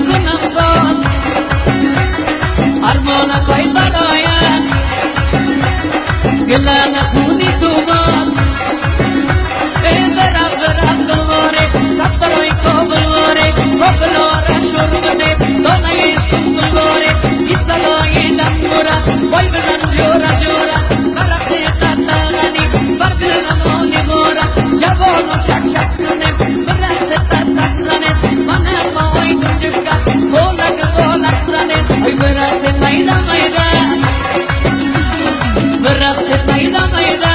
میکنم ساز ارمان خواهی برایم گله نخونی تو باز برم دواره کفترهای کابلواره کابلواره شروع بده دانه سنبلواره ای سلای دمورا وای بزن جورا جورا برقی قطعانی بردر نمانی گورا جوانو شک شک زنه برقص ترسک زنه منم مای گنجشکا بولک زنه ای برقص میده میده برقص میده میده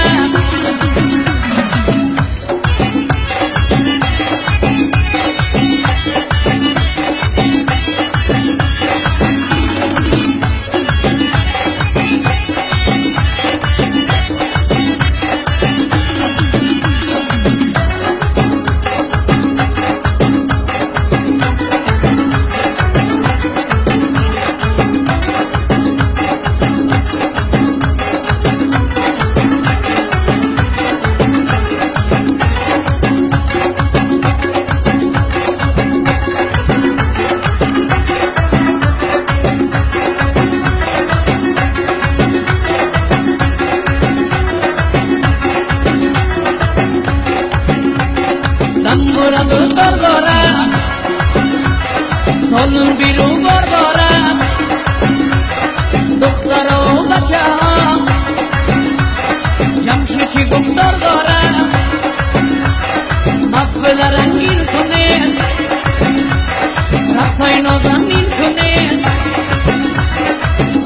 دارم سالون بیرون بردارم دختر و بچه ها جمشی چی گفتار دارم محفل رنگین کنه رقصای نازنین کنه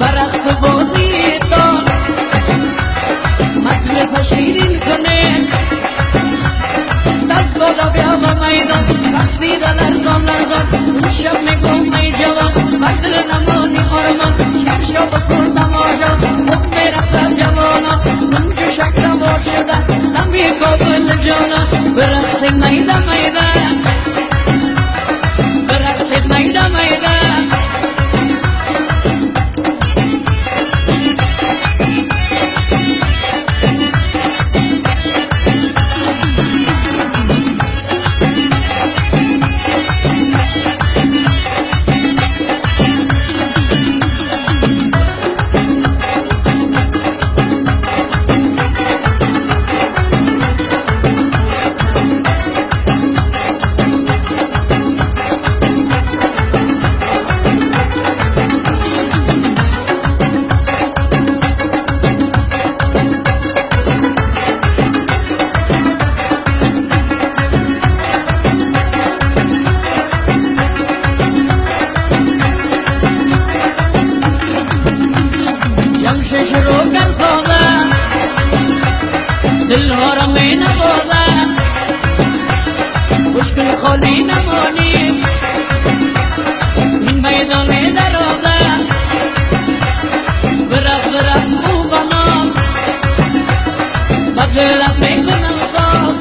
برقص بازی دار مجلس شیرین کنه دست بالا بیا و میدان رقصیده لرزان اون شب میگم ای جوان بدر نمانی آرمان شمشا بکن تماشا حکم رقص جوانا من جو شکل مار شده نمی قابل جانا برقص میده میده برقص میده میده شروع کر سازه دل ها را می نوازه مشکل خالی نمانی این میدان درازه برق خوب ناز بدلم میکنم ساز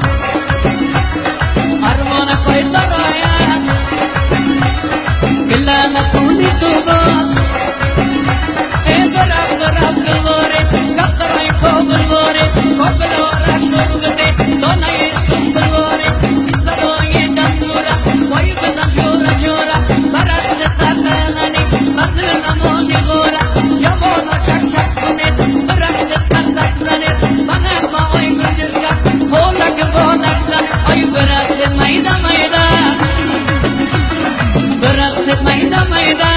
ارمان خواهی برایم گله نکنی تو باز برق گلواره کفترهای کابلواره کابلواره شروع بده دانه سنبلواره ای صدای دمورا وای بزن جورا جورا برقص سرطنانی بدر نمانی گورا جوانا شک شک کنه برقص ترسک زنه منم مای گنجشکا بولک زنه ای برقص میده میده برقص میده میده